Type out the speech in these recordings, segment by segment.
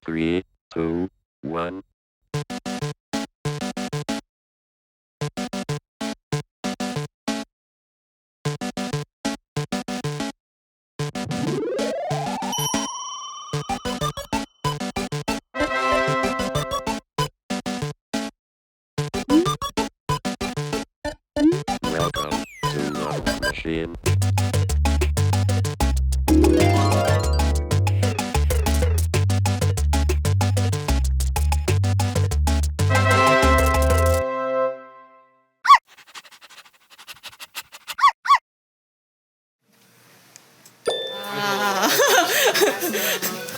3, 2, 1. Welcome to Love Machine.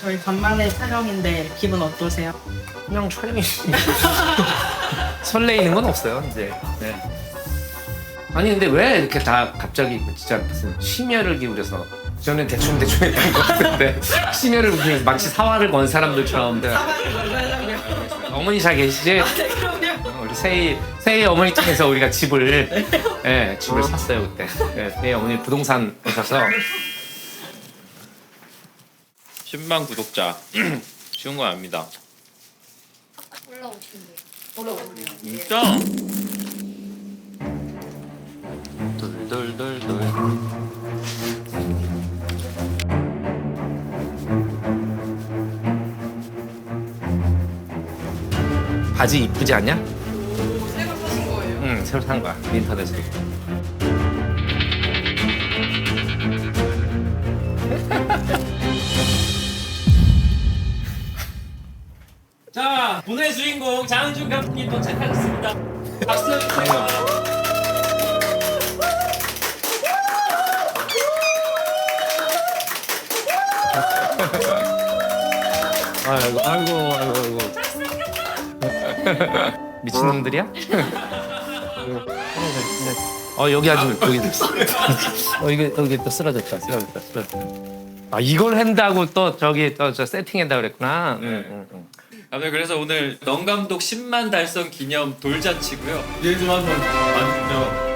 저희 간만에 촬영인데 기분 어떠세요? 그냥 촬영이 설레이는 건 없어요 이제. 네. 아니 근데 왜 이렇게 다 갑자기 진짜 무슨 심혈을 기울여서 저는 대충 했던 것 같은데 심혈을 기울여서 마치 사활을 건 사람들처럼. 네. 어머니 잘 계시지? 우리 세희 어머니 통해서 우리가 집을 집을 샀어요 그때. 네, 세희 어머니 부동산 오셔서. 10만 구독자 쉬운 거 아닙니다. 올라오신대요. 진짜? 돌돌돌돌. 바지 이쁘지 않냐? 새로 사신 거예요? 응, 새로 산 거야. 인터넷으로. 자, 오늘의 주인공 장은준 감독님 도착하셨습니다. 박수 주세요. 아이고. 미친놈들이야? 여기 아주 여기 여기 또 쓰러졌다. 아 이걸 한다고 또 저기 또 저 세팅한다 그랬구나. 아무튼 그래서 오늘 넌 감독 10만 달성 기념 돌잔치고요. 얘좀 한번 봐주세요.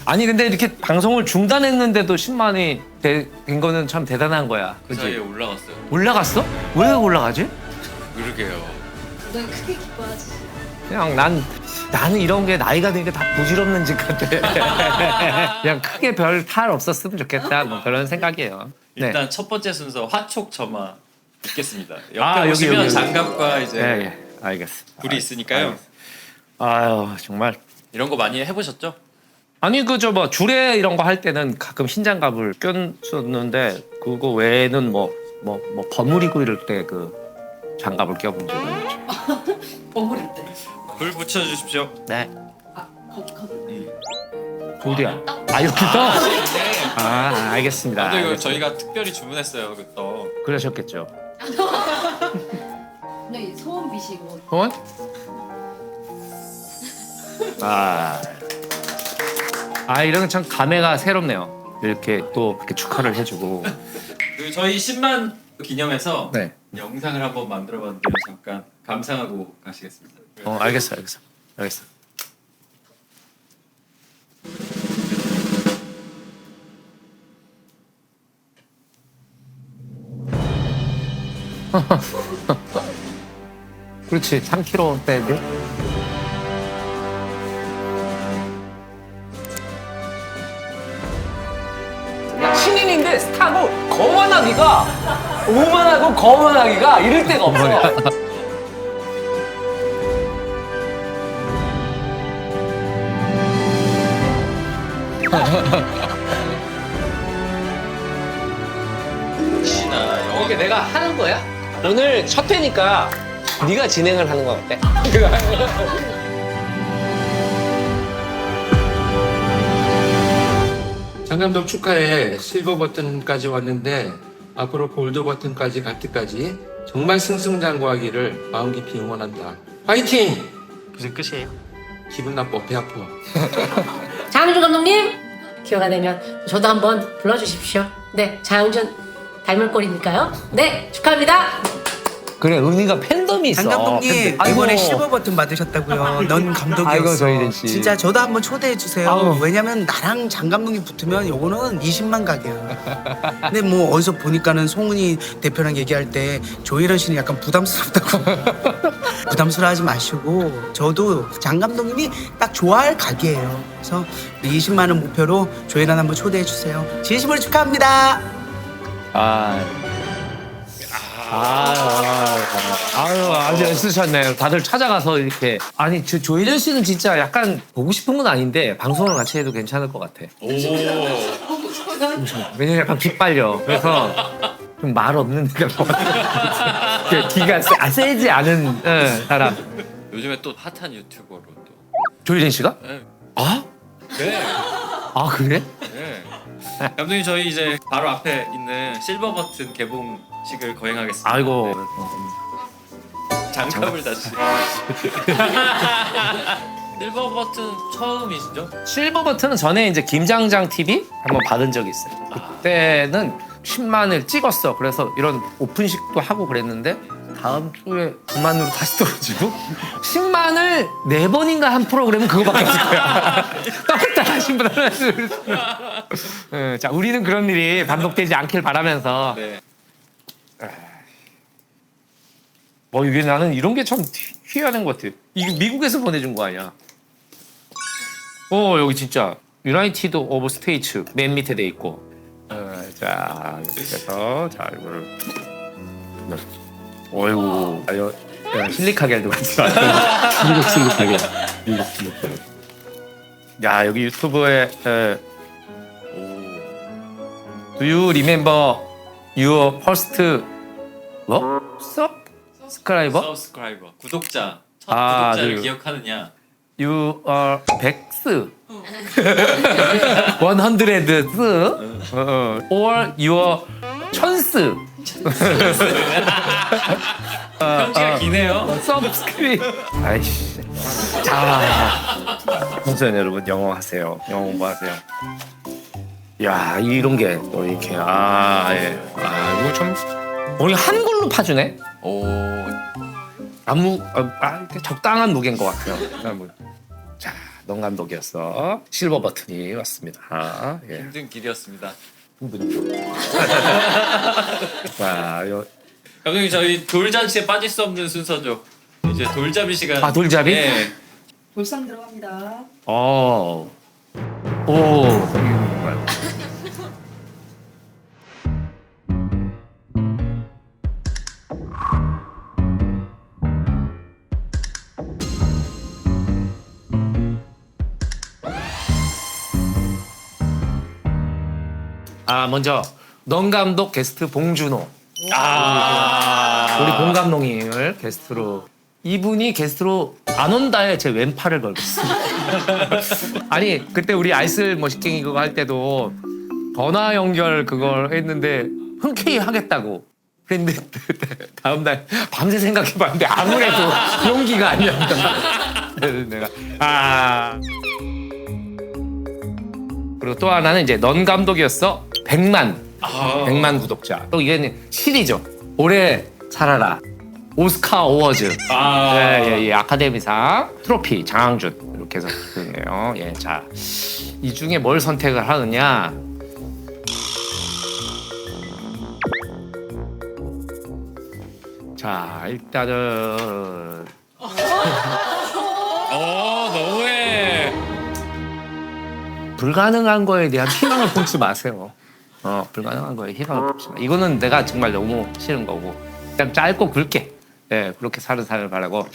아니 근데 이렇게 방송을 중단했는데도 10만이 된 거는 참 대단한 거야. 그 사이에 올라갔어요. 올라갔어? 왜 올라가지? 그러게요. 넌 크게 기뻐하지. 그냥 나는 이런 게 나이가 드니까 다 부질없는 짓 같아. 그냥 크게 별 탈 없었으면 좋겠다. 뭐 그런 생각이에요. 네. 일단 첫 번째 순서 화촉점화 듣겠습니다. 옆에 여기, 보시면 여기. 장갑과 이제 예, 알겠어. 불이 있으니까요. 아유 정말. 이런 거 많이 해보셨죠? 아니 그 저 뭐 주례 이런 거 할 때는 가끔 흰장갑을 꼈었는데 그거 외에는 뭐 버무리고 이럴 때 그 장갑을 껴본 적은 있죠. 버무릴 때. 불 붙여주십시오. 네. 거기. 어디야? 여기서? 네. 알겠습니다. 근데 이거 저희가 특별히 주문했어요. 그 또. 그러셨겠죠. 네, 소원 비시고. 소원? 이런 건 참 감회가 새롭네요. 이렇게 또 이렇게 축하를 해주고. 그 저희 10만 기념해서 네. 영상을 한번 만들어봤는데 잠깐 감상하고 가시겠습니다. 알겠어. 그렇지, 3kg 빼야 돼. 신인인데 스타고 오만하고 거만하기가 이럴 데가 없어. 혹시나 이게 내가 하는 거야? 오늘 첫 회니까 네가 진행을 하는 거 어때? 장 감독 축하해. 실버 버튼까지 왔는데 앞으로 골드 버튼까지 갈 때까지 정말 승승장구하기를 마음 깊이 응원한다. 파이팅! 무슨 끝이에요? 기분 나빠, 배 아파. 장윤준 감독님 기회가 되면 저도 한번 불러주십시오. 네, 장윤준 닮은 꼴이니까요. 네, 축하합니다. 그래 은희가 팬덤이 있어. 장 감독님 아이고. 이번에 실버 버튼 받으셨다고요. 넌 감독이었어. 아이고, 조이린 씨. 진짜 저도 한번 초대해 주세요. 아우. 왜냐면 나랑 장 감독님 붙으면 요거는 20만 가게야. 근데 뭐 어디서 보니까는 송은이 대표랑 얘기할 때 조이런 씨는 약간 부담스럽다고. 부담스러워하지 마시고 저도 장 감독님이 딱 좋아할 가게예요. 그래서 20만 원 목표로 조이런 한번 초대해 주세요. 진심으로 축하합니다. 아주 애쓰셨네요. 다들 찾아가서 이렇게. 아니, 조혜련 씨는 진짜 약간 보고 싶은 건 아닌데, 방송을 같이 해도 괜찮을 것 같아. 왜냐면 약간 빗발려. 그래서 좀 말 없는 애가 기가 세지 않은 사람. 요즘에 또 핫한 유튜버로 또. 조혜련 씨가? 네. 아? 네. 아, 그래? 네. 감독님 저희 이제 바로 앞에 있는 실버 버튼 개봉식을 거행하겠습니다. 아이고. 장갑을 다시. 실버 버튼 처음이시죠? 실버 버튼은 전에 이제 김장장 TV 한번 받은 적이 있어요. 그때는 10만을 찍었어. 그래서 이런 오픈식도 하고 그랬는데 다음 주에 9만으로 다시 떨어지고 10만을 4번인가 한 프로그램은 그거밖에 없을 거야. 떨었다가 10만. 자, 우리는 그런 일이 반복되지 않길 바라면서. 네. 이게 나는 이런 게 참 희한한 것 같아. 이게 미국에서 보내준 거 아니야? 여기 진짜 유나이티드 오브 스테이츠 맨 밑에 돼 있고. 자, 이렇게 해서 자 이거를. 어이구, 실리카겔 도 같이 왔어. 미국 실리카겔. 야, 여기 유튜브에 Do you remember your first 뭐? subscriber? 서브스크라이버 구독자 첫 아, 구독자를 네. 기억하느냐? You are 백스 100스 or your 천스 편지가 기네요. 서브스크립 아이씨 자 청소년 여러분 영어 하세요. 영어 공부하세요. 야 이런 게 또 이렇게 예. 이거 참 우리 한글로 파주네. 오. 이렇게 적당한 무게인 것 같아요. 자, 넌 감독이었어. 실버 버튼이 왔습니다. 예. 힘든 길이었습니다. 자, 감독님 저희 돌잔치에 빠질 수 없는 순서죠. 이제 돌잡이 시간. 돌잡이? 네. 볼상 들어갑니다. 오. 먼저 넌 감독 게스트 봉준호. 우리 봉 감독님을 게스트로. 이분이 게스트로 안 온다에 제 왼팔을 걸었어요. 아니 그때 우리 알쓸 머시갱이 그거 할 때도 전화 연결 그걸 했는데 흔쾌히 하겠다고 그랬는데 다음날 밤새 생각해봤는데 아무래도 용기가 아니었다. 그래서 내가 그리고 또 하나는 이제 넌 감독이었어 100만 구독자. 또 이게 실이죠. 올해 살아라. 오스카 어워즈, 아카데미상 트로피 장항준 이렇게 해서 그러네요. 예, 자, 이 중에 뭘 선택을 하느냐? 자, 일단은 너무해. 불가능한 거에 대한 희망을 품지 마세요. 불가능한 거에 희망을 품지 마. 이거는 내가 정말 너무 싫은 거고, 그냥 짧고 굵게. 네, 그렇게 사는 삶을 바라고.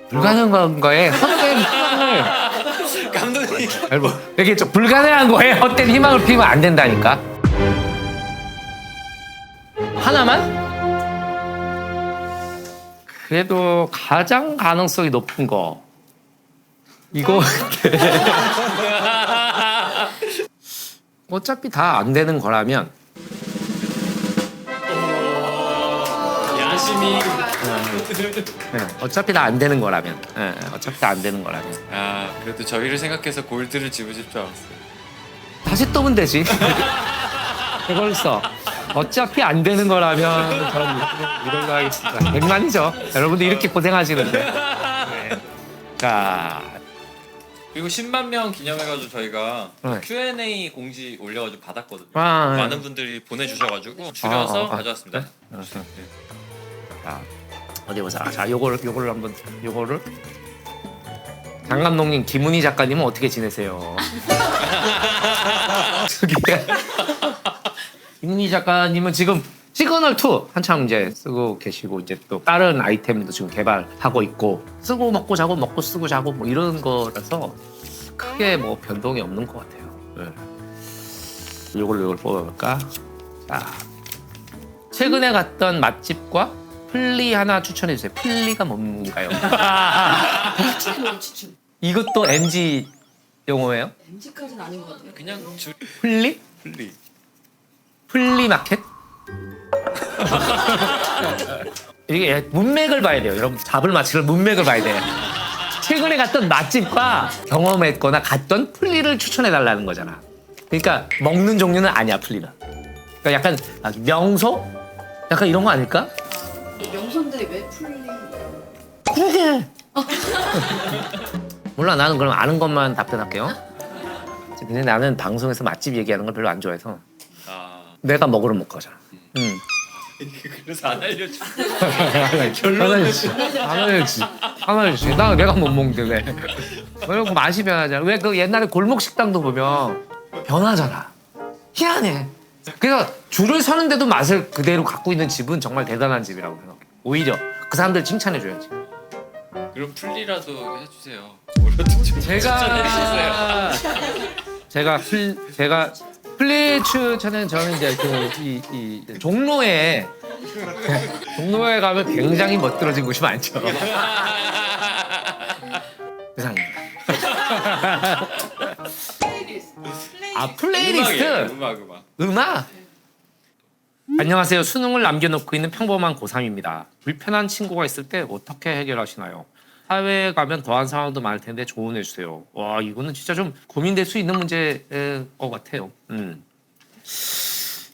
불가능한 거에 헛된 희망을 감독님. 얘기했죠. 불가능한 거에 헛된 희망을 피우면 안 된다니까. 하나만? 그래도 가장 가능성이 높은 거 이거 어차피 다 안 되는 거라면 야심이. 어차피 다 안 되는 거라면 어차피 다 안 되는 거라면 그래도 저희를 생각해서 골드를 집으실 줄 알았어요. 다시 떠면 되지. 그걸 써. 어차피 안 되는 거라면 저는 이런 거 하겠습니다. 백만이죠. 여러분들 이렇게 고생하시는데. 네. 자, 그리고 10만 명 기념해가지고 저희가 네. Q&A 공지 올려가지고 받았거든요. 아, 네. 많은 분들이 보내주셔가지고 줄여서 가져왔습니다. 자, 어디 보자. 자, 요거를 한번 요거를 장 감독님, 김은희 작가님은 어떻게 지내세요? 저기 김은희 작가님은 지금 시그널 2 한참 이제 쓰고 계시고 이제 또 다른 아이템도 지금 개발하고 있고 쓰고 먹고 자고 먹고 쓰고 자고 뭐 이런 거라서 크게 뭐 변동이 없는 것 같아요. 네. 요걸 뽑아볼까? 자, 최근에 갔던 맛집과 플리 하나 추천해 주세요. 플리가 뭔가요? 추천 추천. 이것도 MG 용어예요? MG까지는 아닌 것 같아요. 그냥 플리? 플리. 플리 마켓? 이게 문맥을 봐야 돼요. 여러분 잡을 마치를 문맥을 봐야 돼요. 최근에 갔던 맛집과 경험했거나 갔던 플리를 추천해 달라는 거잖아. 그러니까 먹는 종류는 아니야 플리는. 그러니까 약간 명소? 약간 이런 거 아닐까? 명소인데 왜 풀리? 그러게. 몰라 나는 그럼 아는 것만 답변할게요. 근데 나는 방송에서 맛집 얘기하는 걸 별로 안 좋아해서 아 내가 먹으러 못 가잖아. 그래서 안 알려줘. 안 알려주지. 내가 못 먹는데 왜? 왜 그 맛이 변하잖아. 왜 그 옛날에 골목 식당도 보면 변하잖아. 희한해. 그래서 줄을 서는데도 맛을 그대로 갖고 있는 집은 정말 대단한 집이라고 생각해. 오히려 그 사람들 칭찬해줘야지. 그럼 플리라도 해주세요. 뭐라도 좀 추천해주세요. 제가 플리 추천은 저는 이제 이 종로에 가면 굉장히 멋들어진 곳이 많죠. 세상입니다. 아 플레이리스트. 음악. 안녕하세요. 수능을 남겨놓고 있는 평범한 고3입니다. 불편한 친구가 있을 때 어떻게 해결하시나요? 사회에 가면 더한 상황도 많을 텐데 조언해 주세요. 와 이거는 진짜 좀 고민될 수 있는 문제일 것 같아요.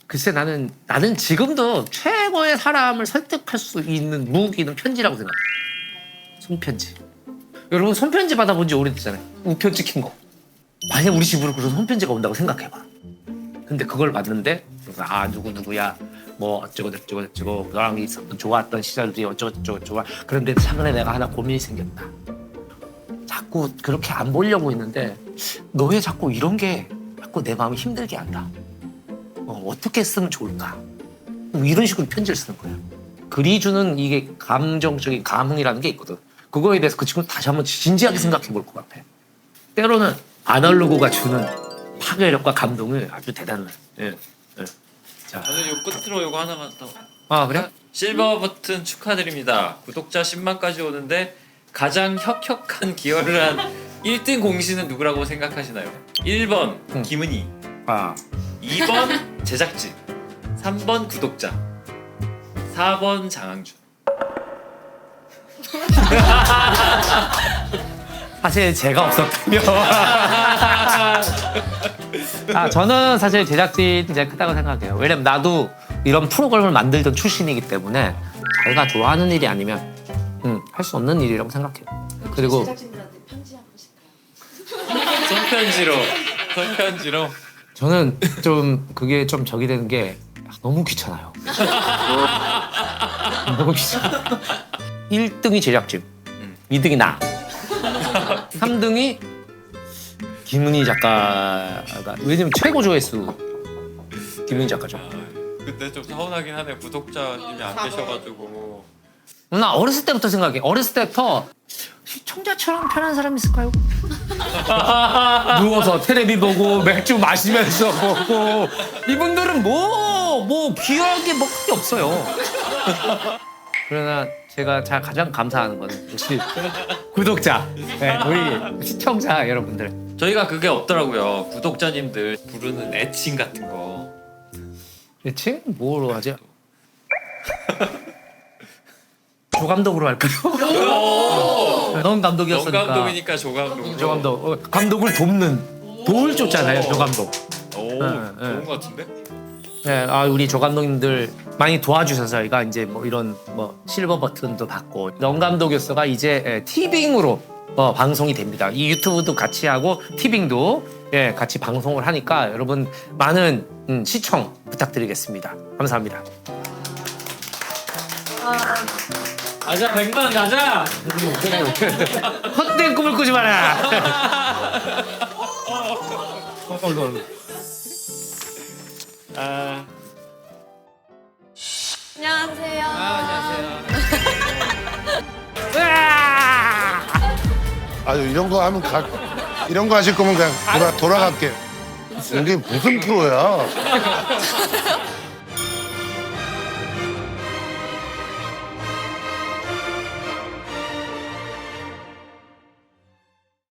글쎄 나는 지금도 최고의 사람을 설득할 수 있는 무기는 편지라고 생각해요. 손편지. 여러분 손편지 받아본 지 오래됐잖아요. 우표 찍힌 거. 만약 우리 집으로 그런 손편지가 온다고 생각해봐. 근데 그걸 받는데 누구야 뭐 어쩌고 너랑 있었던 좋았던 시절들이 어쩌고 그런데 최근에 내가 하나 고민이 생겼다. 자꾸 그렇게 안 보려고 했는데 너 왜 자꾸 이런 게 자꾸 내 마음을 힘들게 한다. 어떻게 쓰면 좋을까? 이런 식으로 편지를 쓰는 거야. 글이 주는 이게 감정적인 감흥이라는 게 있거든. 그거에 대해서 그 친구는 다시 한번 진지하게 생각해 볼 것 같아. 때로는 아날로그가 주는 파괴력과 감동을 아주 대단해. 예. 자, 저는 요 끝으로 요거 하나만 더. 아 그래? 실버 버튼 축하드립니다. 구독자 10만까지 오는데 가장 혁혁한 기여를 한 1등 공신은 누구라고 생각하시나요? 1번 김은희, 아 2번 제작진, 3번 구독자, 4번 장항준. 사실 제가 없었다면 저는 사실 제작진이 제일 크다고 생각해요. 왜냐면 나도 이런 프로그램을 만들던 출신이기 때문에 자기가 좋아하는 일이 아니면 할 수 없는 일이라고 생각해요. 그리고 제작진들한테 편지 한 번씩 가요. 손편지로. 저는 좀 그게 좀 적이 되는 게 너무 귀찮아요. 너무 귀찮아. 1등이 제작진, 2등이 나, 3등이 김은희 작가가 왜냐면 최고 조회수 김은희 작가죠. 근데 좀 서운하긴 하네. 구독자님이 안 계셔가지고. 나 어렸을 때부터 생각해. 어렸을 때부터 시청자처럼 편한 사람 있을까요? 누워서 테레비 보고 맥주 마시면서 보고 이분들은 뭐 귀하게 먹을 게 없어요. 그러나 제가 가장 감사하는 거는 역시 구독자, 네, 우리 시청자 여러분들. 저희가 그게 없더라고요. 구독자님들 부르는 애칭 같은 거. 애칭? 뭐로 하죠? 조 감독으로 할까요? 넌 감독이었으니까. 넌 감독이니까 조 감독으로. 조 감독. 감독을 돕는 도울 줬잖아요, 조 감독. 오, 네, 좋은 것 같은데? 네, 우리 조 감독님들 많이 도와주셔서 저희가 이제 뭐 이런 뭐 실버 버튼도 받고 영 감독이었어가 이제 티빙으로 방송이 됩니다. 이 유튜브도 같이 하고 티빙도 같이 방송을 하니까 여러분 많은 시청 부탁드리겠습니다. 감사합니다. 가자 100만 가자. 헛된 꿈을 꾸지 마라. 안녕하세요. 아유 이런 거 하면 이런 거 하실 거면 그냥 돌아갈게. 이게 무슨 프로야?